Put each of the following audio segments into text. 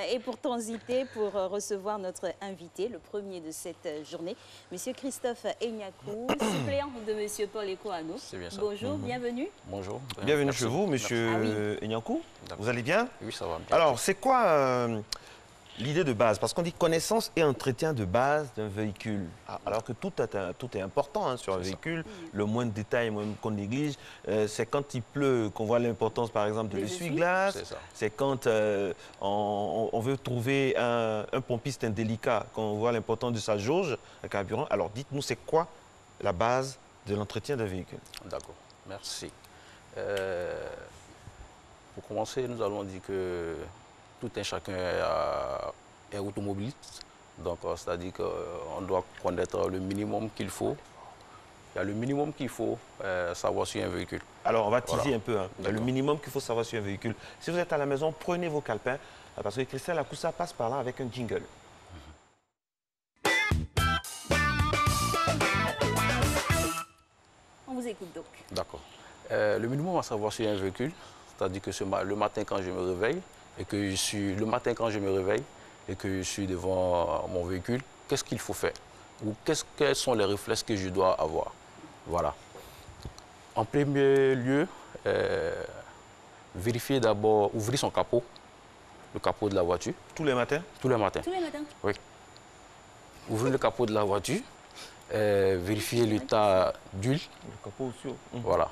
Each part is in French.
Et pour transiter, pour recevoir notre invité, le premier de cette journée, Monsieur Christophe Enyako, suppléant de Monsieur Paul Ekoano. C'est bien ça. Bonjour, bienvenue. Bonjour. Bienvenue Merci. chez vous, Monsieur Enyako. Vous allez bien? Oui, ça va bien. Alors, c'est quoi l'idée de base? Parce qu'on dit connaissance et entretien de base d'un véhicule. Alors que tout est important hein, sur un véhicule. Le moindre détail qu'on néglige, c'est quand il pleut qu'on voit l'importance, par exemple, de l'essuie-glace. C'est quand on veut trouver un pompiste indélicat, qu'on voit l'importance de sa jauge, un carburant. Alors, dites-nous, c'est quoi la base de l'entretien d'un véhicule? D'accord, merci. Pour commencer, nous allons dire que tout un chacun est automobiliste. Donc, c'est-à-dire qu'on doit connaître le minimum qu'il faut. Il y a le minimum qu'il faut savoir sur un véhicule. Alors, on va teaser un peu. Hein. Le minimum qu'il faut savoir sur un véhicule. Si vous êtes à la maison, prenez vos calepins, parce que Christelle Akoussa passe par là avec un jingle. On vous écoute donc. D'accord. Le minimum à savoir sur un véhicule, c'est-à-dire que le matin quand je me réveille, et que je suis devant mon véhicule, qu'est-ce qu'il faut faire? Ou quels sont les réflexes que je dois avoir? Voilà. En premier lieu, vérifier d'abord, ouvrir son capot, le capot de la voiture. Tous les matins? Tous les matins. Tous les matins? Oui. Ouvrir le capot de la voiture, vérifier l'état d'huile. Le capot aussi. Voilà.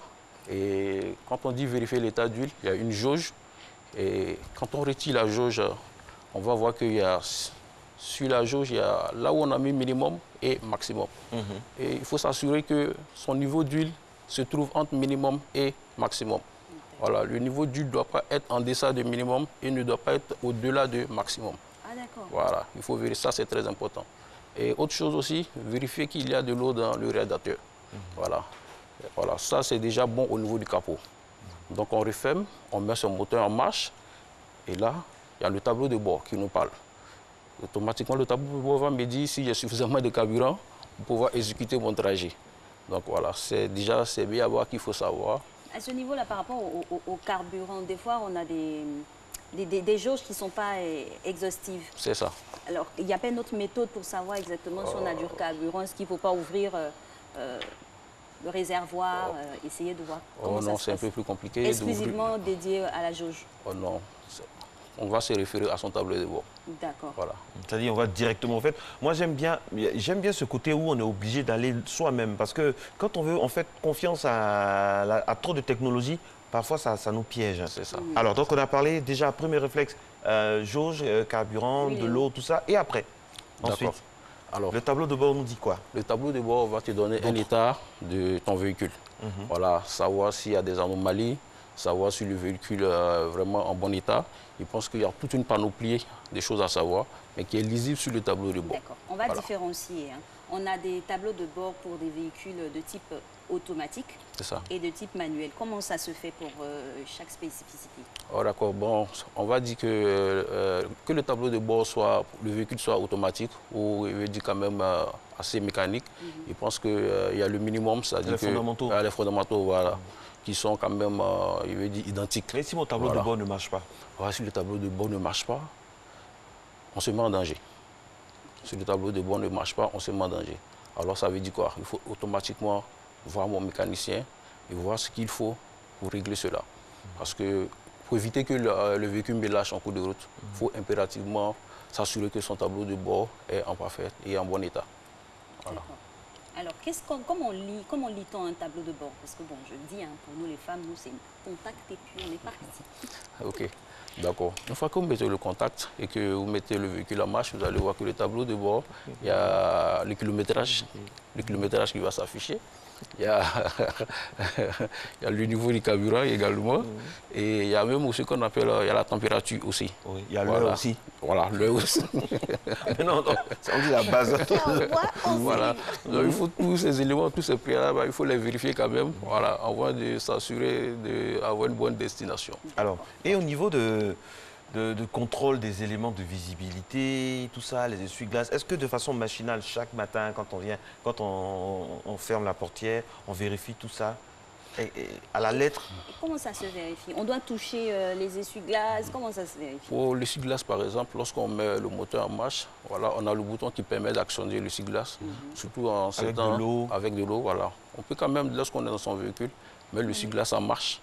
Et quand on dit vérifier l'état d'huile, il y a une jauge. Et quand on retire la jauge, on va voir qu'il y a, sur la jauge, il y a là où on a mis minimum et maximum. Et il faut s'assurer que son niveau d'huile se trouve entre minimum et maximum. Voilà, le niveau d'huile ne doit pas être en deçà de minimum et ne doit pas être au-delà de maximum. Ah d'accord. Voilà, il faut vérifier, ça c'est très important. Et autre chose aussi, vérifier qu'il y a de l'eau dans le radiateur. Voilà. Voilà, ça c'est déjà bon au niveau du capot. Donc on referme, on met son moteur en marche et là, il y a le tableau de bord qui nous parle. Automatiquement, le tableau de bord va me dire s'il y a suffisamment de carburant pour pouvoir exécuter mon trajet. Donc voilà, c'est déjà bien à voir qu'il faut savoir. À ce niveau-là, par rapport au carburant, des fois on a des jauges qui ne sont pas exhaustives. C'est ça. Alors, il n'y a pas une autre méthode pour savoir exactement si on a du carburant, est-ce qu'il ne faut pas ouvrir le réservoir, essayer de voir comment ça se passe. Non, c'est un peu plus compliqué. Exclusivement dédié à la jauge. Oh non, on va se référer à son tableau de bord. D'accord. Voilà. C'est-à-dire on va directement. En fait, moi j'aime bien ce côté où on est obligé d'aller soi-même, parce que quand on veut en fait confiance à trop de technologie, parfois ça nous piège. C'est ça. Alors donc on a parlé déjà premier réflexe, jauge, carburant, de l'eau, tout ça, et après. Ensuite. Alors, le tableau de bord nous dit quoi? Le tableau de bord va te donner un état de ton véhicule. Voilà, savoir s'il y a des anomalies, savoir si le véhicule est vraiment en bon état. Je pense qu'il y a toute une panoplie de choses à savoir, mais qui est lisible sur le tableau de bord. D'accord. On va différencier. Hein. On a des tableaux de bord pour des véhicules de type automatique et de type manuel. Comment ça se fait pour chaque spécificité? Oh, d'accord. Bon, on va dire que le tableau de bord le véhicule soit automatique ou il veut dire quand même assez mécanique. Je pense qu'il y a le minimum, c'est-à-dire les fondamentaux, voilà, qui sont quand même, il veut dire, identiques. Mais si mon tableau de bord ne marche pas? Voilà, si le tableau de bord ne marche pas, on se met en danger. Si le tableau de bord ne marche pas, on se met en danger. Alors ça veut dire quoi? Il faut automatiquement voir mon mécanicien et voir ce qu'il faut pour régler cela. Parce que pour éviter que le véhicule me lâche en cours de route, il faut impérativement s'assurer que son tableau de bord est en parfait et en bon état. Voilà. Alors, comment lit-on un tableau de bord? Parce que bon, je le dis, hein, pour nous les femmes, nous c'est contact et puis on est parti. Ok, d'accord. Une fois que vous mettez le contact et que vous mettez le véhicule en marche, vous allez voir que le tableau de bord, il y a le kilométrage qui va s'afficher. Il y a le niveau du carburant également. Et il y a même aussi ce qu'on appelle la température aussi. Oui, il y a l'heure aussi. Voilà, l'heure aussi. non, on dit la base. Voilà. Donc, il faut tous ces éléments, tous ces préalables, il faut les vérifier quand même, voilà, avant de s'assurer d'avoir une bonne destination. Alors, et au niveau de contrôle des éléments de visibilité, tout ça, les essuie-glaces. Est-ce que de façon machinale, chaque matin, quand on ferme la portière, on vérifie tout ça? à la lettre. Et comment ça se vérifie? On doit toucher les essuie-glaces, comment ça se vérifie? Pour l'essuie-glace, par exemple, lorsqu'on met le moteur en marche, voilà, on a le bouton qui permet d'actionner l'essuie-glace, surtout en ces temps, avec de l'eau. Voilà. On peut quand même, lorsqu'on est dans son véhicule, mettre l'essuie-glace en marche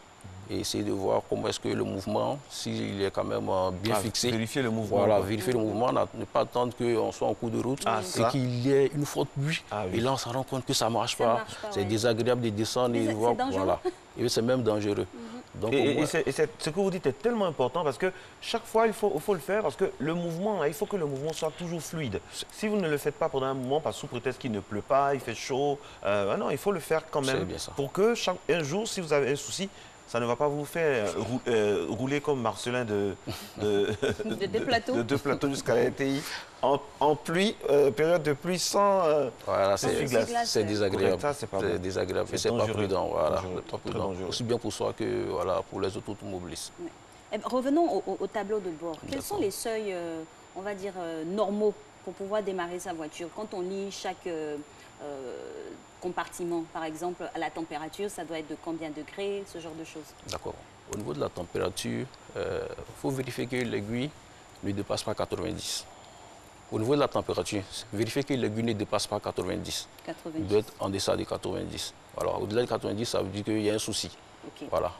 et essayer de voir comment est-ce que le mouvement, s'il est quand même bien fixé. Vérifier le mouvement. Voilà, vérifier le mouvement, ne pas attendre qu'on soit en cours de route et qu'il y ait une forte pluie. Et là, on se rend compte que ça ne marche pas. C'est désagréable de descendre et voir. Voilà. Et c'est même dangereux. Donc, ce que vous dites est tellement important parce que chaque fois, il faut le faire parce que le mouvement, il faut que le mouvement soit toujours fluide. Si vous ne le faites pas pendant un moment, sous prétexte qu'il ne pleut pas, il fait chaud, non, il faut le faire quand même pour que un jour, si vous avez un souci, ça ne va pas vous faire rouler comme Marcelin de deux plateaux jusqu'à la RTI en pluie, période de pluie sans voilà, c'est désagréable. Ça, c'est pas bon. Désagréable. C'est pas prudent. Voilà, pas prudent. Aussi bien pour soi que voilà, pour les autres automobilistes. Oui. Revenons au tableau de bord. Quels sont les seuils, on va dire, normaux pour pouvoir démarrer sa voiture? Quand on lit chaque compartiment, par exemple, à la température, ça doit être de combien de degrés, ce genre de choses? D'accord. Au niveau de la température, il faut vérifier que l'aiguille ne dépasse pas 90. Au niveau de la température, vérifier que l'aiguille ne dépasse pas 90. Il doit être en deçà de 90. Voilà. Au-delà de 90, ça veut dire qu'il y a un souci. Okay. Voilà.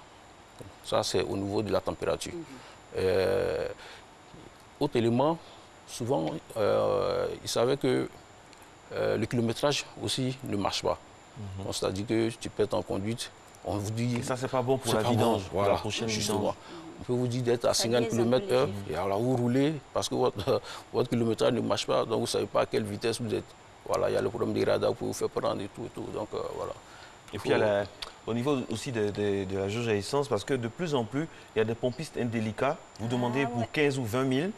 Ça, c'est au niveau de la température. Autre élément, souvent, il savait que le kilométrage aussi ne marche pas. C'est-à-dire que tu pètes en conduite, on vous dit... Et ça, c'est pas bon pour la vidange, voilà, la prochaine vidange. On peut vous dire d'être à 50 km/h et alors vous roulez parce que votre kilométrage ne marche pas, donc vous ne savez pas à quelle vitesse vous êtes. Voilà, il y a le problème des radars pour vous faire prendre et tout. Donc, voilà. Et puis, au niveau aussi de la jauge à essence, parce que de plus en plus, il y a des pompistes indélicats. Vous demandez pour 15 ou 20 000,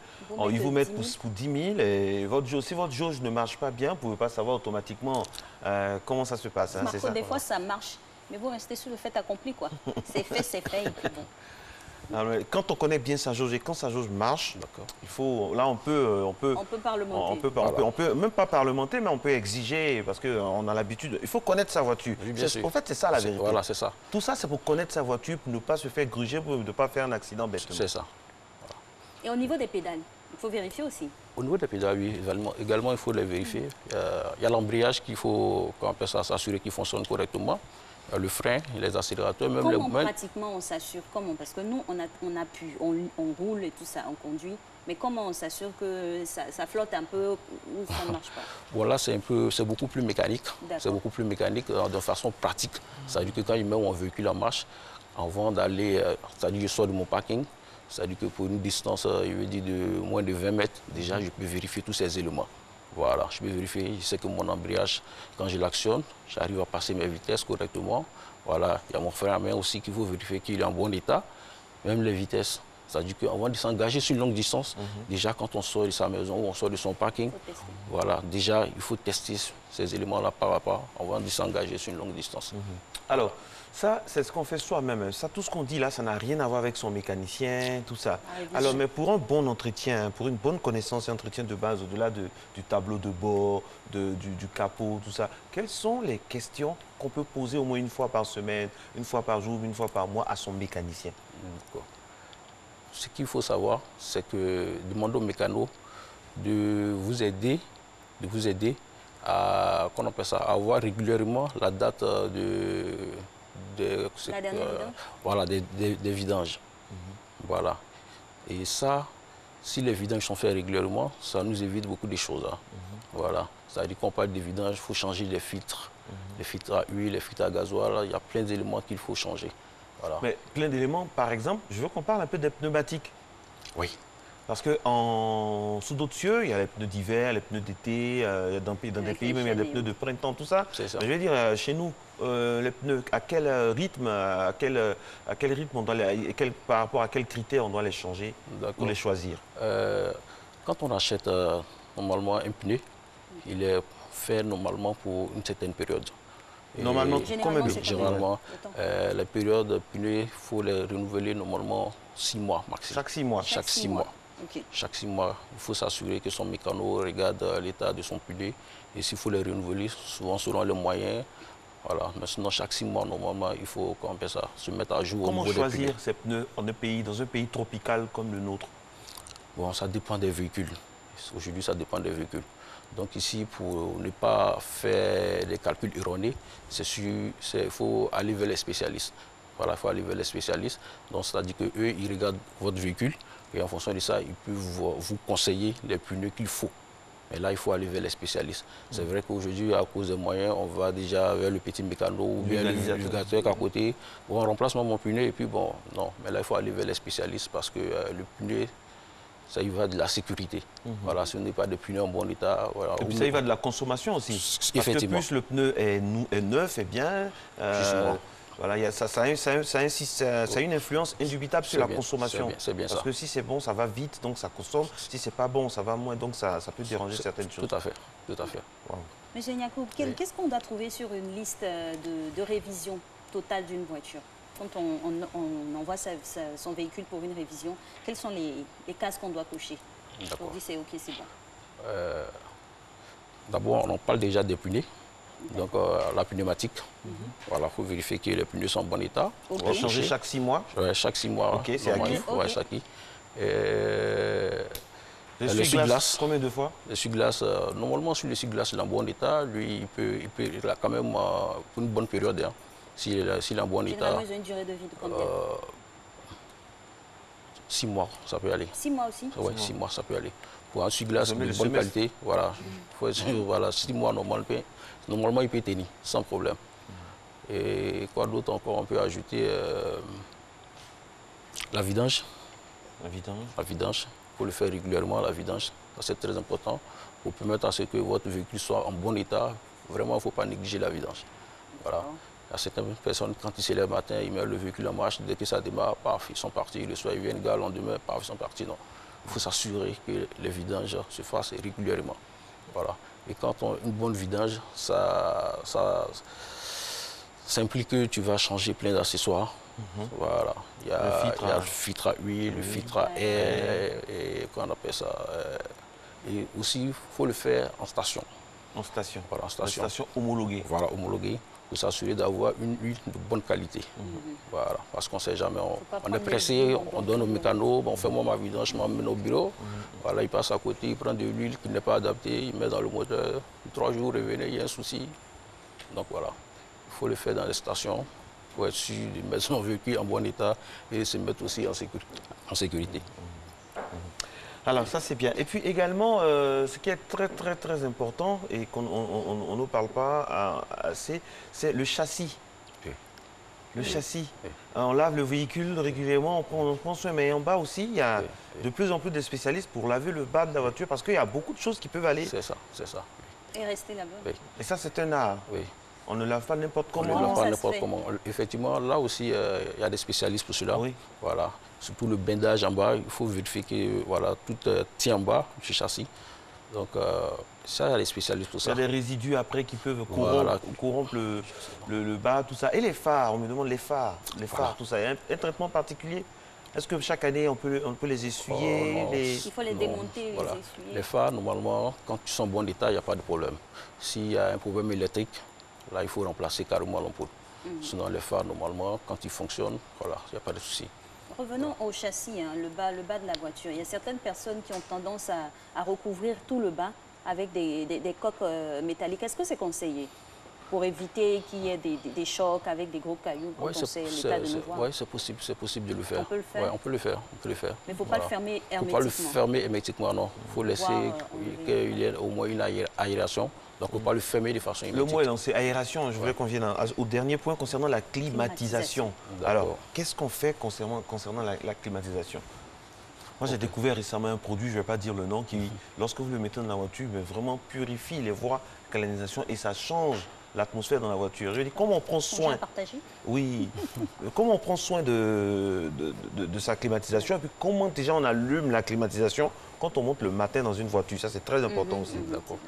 ils vous mettent pour 10 000. Et si votre jauge ne marche pas bien, vous ne pouvez pas savoir automatiquement comment ça se passe. Hein, Marco, des fois, ça marche, mais vous restez sur le fait accompli, quoi. C'est fait, et puis bon. Alors, quand on connaît bien sa jauge et quand sa jauge marche, il faut, là on peut parlementer. On peut même pas parlementer, mais on peut exiger parce qu'on a l'habitude. Il faut connaître sa voiture. En fait, c'est ça la vérité. Voilà, c'est ça. Tout ça, c'est pour connaître sa voiture, pour ne pas se faire gruger, pour ne pas faire un accident bêtement. C'est ça. Voilà. Et au niveau des pédales, il faut vérifier aussi. Au niveau des pédales, oui, également il faut les vérifier. Il y a l'embrayage qu'il faut, s'assurer qu'il fonctionne correctement. Le frein, les accélérateurs, même comment pratiquement on s'assure? Comment? Parce que nous, on appuie, on roule et tout ça, on conduit. Mais comment on s'assure que ça flotte un peu ou ça ne marche pas? Voilà, c'est beaucoup plus mécanique. C'est beaucoup plus mécanique de façon pratique. C'est-à-dire que quand je mets mon véhicule en marche, avant d'aller, c'est-à-dire que je sors de mon parking, c'est-à-dire que pour une distance, je veux dire, de moins de 20 mètres, déjà, je peux vérifier tous ces éléments. Voilà, je peux vérifier, je sais que mon embrayage, quand je l'actionne, j'arrive à passer mes vitesses correctement. Voilà, il y a mon frein à main aussi qu'il faut vérifier qu'il est en bon état, même les vitesses. C'est-à-dire qu'avant de s'engager sur une longue distance, déjà quand on sort de sa maison ou on sort de son parking, voilà, déjà il faut tester ces éléments-là par rapport avant de s'engager sur une longue distance. Alors, ça, c'est ce qu'on fait soi-même. Ça, tout ce qu'on dit là, ça n'a rien à voir avec son mécanicien, tout ça. Alors, mais pour un bon entretien, pour une bonne connaissance et entretien de base, au-delà du tableau de bord, du capot, tout ça, quelles sont les questions qu'on peut poser au moins une fois par semaine, une fois par jour, une fois par mois à son mécanicien? Ce qu'il faut savoir, c'est que demander au mécano de vous aider à, qu'on appelle ça, à avoir régulièrement la date des vidanges. Voilà. Et ça, si les vidanges sont faits régulièrement, ça nous évite beaucoup de choses. Hein. Voilà. C'est-à-dire qu'on parle de vidanges, il faut changer les filtres. Les filtres à huile, les filtres à gasoil, il y a plein d'éléments qu'il faut changer. Voilà. Mais plein d'éléments, par exemple, je veux qu'on parle un peu des pneumatiques. Oui. Parce que sous d'autres cieux, il y a les pneus d'hiver, les pneus d'été, dans des pays même il y a des pneus de printemps, tout ça. C'est ça. Mais je veux dire, chez nous, les pneus, à quel rythme on doit par rapport à quels critères on doit les changer pour les choisir? Quand on achète normalement un pneu, il est fait normalement pour une certaine période. Normalement, combien de temps? Généralement, les périodes pneus, il faut les renouveler normalement 6 mois maximum. Chaque 6 mois? Chaque 6 mois. Okay. Chaque 6 mois, il faut s'assurer que son mécano regarde l'état de son pneu. Et s'il faut les renouveler, souvent selon les moyens, Voilà. Mais sinon, chaque 6 mois, normalement, il faut se mettre à jour. Comment choisir ces pneus dans un pays tropical comme le nôtre? Bon, ça dépend des véhicules. Aujourd'hui, ça dépend des véhicules. Donc ici, pour ne pas faire des calculs erronés, il faut aller vers les spécialistes. Voilà, il faut aller vers les spécialistes. Donc, c'est-à-dire qu'eux, ils regardent votre véhicule et en fonction de ça, ils peuvent vous conseiller les pneus qu'il faut. Mais là, il faut aller vers les spécialistes. C'est vrai qu'aujourd'hui, à cause des moyens, on va déjà vers le petit mécano ou bien le vulgarisateur à côté. Bon, on remplace mon pneu et puis bon, non. Mais là, il faut aller vers les spécialistes parce que le pneu, ça y va de la sécurité. Voilà, si on n'est pas de pneus en bon état. Voilà, et puis ça y va de la consommation aussi. Parce que plus le pneu est neuf et bien, voilà, ça a une influence indubitable sur la consommation. C'est bien parce ça. que si c'est bon, ça va vite, donc ça consomme. Si c'est pas bon, ça va moins, donc ça peut déranger certaines choses. Tout à fait, tout à fait. Wow. Monsieur Nyakou, qu'est-ce qu'on doit trouver sur une liste de révision totale d'une voiture? Quand on envoie son véhicule pour une révision, quelles sont les cases qu'on doit cocher? On dit c'est OK, c'est bon. D'abord, on parle déjà des pneus. Donc, la pneumatique, voilà, il faut vérifier que les pneus sont en bon état. On va changer chaque 6 mois? Oui, chaque 6 mois. OK, c'est acquis. Ouais, c'est acquis. L'essuie-glace, combien de fois? L'essuie-glace, normalement, sur l'essuie-glace, il est en bon état. Lui, il a quand même pour une bonne période. Hein. S'il est en bon état. Généralement, ils ont une durée de vie de combien? 6 mois, ça peut aller. 6 mois aussi? Oui, 6 mois, ça peut aller. Pour un essuie-glace de bonne qualité, voilà. Voilà, 6 mois, normalement, il peut tenir, sans problème. Et quoi d'autre encore? On peut ajouter la vidange. La vidange? La vidange. Il faut le faire régulièrement, la vidange. C'est très important pour permettre à ce que votre véhicule soit en bon état. Vraiment, il ne faut pas négliger la vidange. Voilà. Il y a certaines personnes, quand ils se lèvent le matin, ils mettent le véhicule en marche. Dès que ça démarre, paf, ils sont partis. Le soir, ils viennent, le lendemain, paf, ils sont partis. Non. Il faut s'assurer que les vidanges se fassent régulièrement. Voilà. Et quand on a une bonne vidange, ça implique que tu vas changer plein d'accessoires. Voilà. Il y a le filtre à huile, le filtre à air, et qu'on appelle ça. Et aussi, il faut le faire en station. En station? Voilà, en station. En station homologuée? Voilà, homologuée. Pour s'assurer d'avoir une huile de bonne qualité. Voilà, parce qu'on ne sait jamais, on est pressé, on donne au mécano, bon, on fait moi ma vidange, je m'emmène au bureau. Voilà, il passe à côté, il prend de l'huile qui n'est pas adaptée, il met dans le moteur, 3 jours, revenez, il y a un souci. Donc voilà, il faut le faire dans les stations pour être sûr de mettre son véhicule en bon état et se mettre aussi en sécurité. Alors ça c'est bien. Et puis également, ce qui est très important et qu'on ne parle pas assez, c'est le châssis. Le châssis. On lave le véhicule régulièrement, on prend soin, mais en bas aussi, il y a de plus en plus de spécialistes pour laver le bas de la voiture parce qu'il y a beaucoup de choses qui peuvent aller. C'est ça, c'est ça. Et rester là-bas. Et ça c'est un art. On ne lave pas n'importe comment. On ne lave pas n'importe comment. Effectivement, là aussi, il y a des spécialistes pour cela. Voilà. Surtout le bindage en bas, il faut vérifier que voilà, tout tient en bas du châssis. Donc, ça, il y a des spécialistes pour ça. Il y a des résidus après qui peuvent corrompre le bas, tout ça. Et les phares, on me demande les phares, tout ça. Il y a un traitement particulier. Est-ce que chaque année, on peut les essuyer Il faut les démonter, les essuyer. Les phares, normalement, quand ils sont en bon état, il n'y a pas de problème. S'il y a un problème électrique, là, il faut remplacer carrément l'ampoule. Sinon, les phares, normalement, quand ils fonctionnent, voilà, il n'y a pas de souci. Revenons au châssis, hein, le bas de la voiture. Il y a certaines personnes qui ont tendance à recouvrir tout le bas avec des coques métalliques. Est-ce que c'est conseillé pour éviter qu'il y ait des chocs avec des gros cailloux quand on sait l'état de nos voies? Oui, c'est possible de le faire. On peut le faire? Oui, on peut le faire. Mais il ne faut pas le fermer hermétiquement? Il ne faut pas le fermer hermétiquement, non. Il faut laisser qu'il y ait au moins une aération. Donc, on ne peut pas le fermer de façon hermétique. Le mot est lancé, aération. Je voudrais qu'on vienne au dernier point concernant la climatisation. Alors, qu'est-ce qu'on fait concernant la climatisation? Moi, j'ai découvert récemment un produit, je ne vais pas dire le nom, qui, lorsque vous le mettez dans la voiture, vraiment purifie les voies de canalisation et ça change l'atmosphère dans la voiture. Je dis, comment on prend soin? Oui. Comment on prend soin de sa climatisation et puis comment déjà on allume la climatisation quand on monte le matin dans une voiture? Ça, c'est très important aussi. D'accord.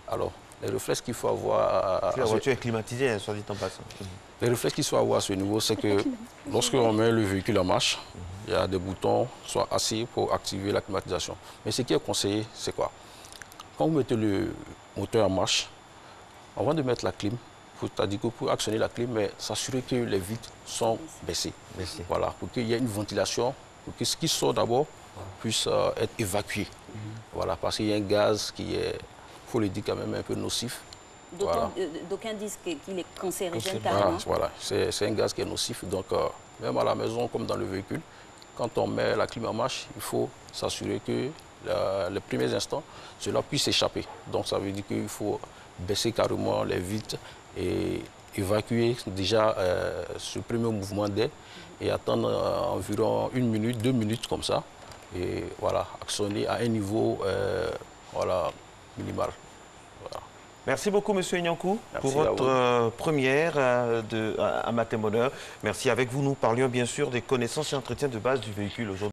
Alors, les réflexes qu'il faut avoir... La voiture est climatisée, soit dit en passant. Les réflexes qu'il faut avoir à ce niveau, c'est que lorsqu'on met le véhicule en marche, il y a des boutons, soit assis pour activer la climatisation. Mais ce qui est conseillé, c'est quoi? Quand vous mettez le moteur en marche, avant de mettre la clim, il c'est-à-dire que pour actionner la clim, mais s'assurer que les vitres sont baissées. Voilà, pour qu'il y ait une ventilation, pour que ce qui sort d'abord puisse être évacué. Voilà, parce qu'il y a un gaz qui est, il faut le dire quand même, un peu nocif. D'aucuns disent qu'il est cancérigène carrément. Voilà, c'est un gaz qui est nocif. Donc, même à la maison comme dans le véhicule, quand on met la clim en marche, il faut s'assurer que les premiers instants, cela puisse échapper. Donc, ça veut dire qu'il faut baisser carrément les vitres et évacuer déjà ce premier mouvement d'air et attendre environ 1 minute, 2 minutes comme ça. Et voilà, actionner à un niveau voilà, minimal. Voilà. Merci beaucoup, M. Ignankou, pour votre première à Matin Bonheur. Merci. Avec vous, nous parlions bien sûr des connaissances et entretiens de base du véhicule aujourd'hui.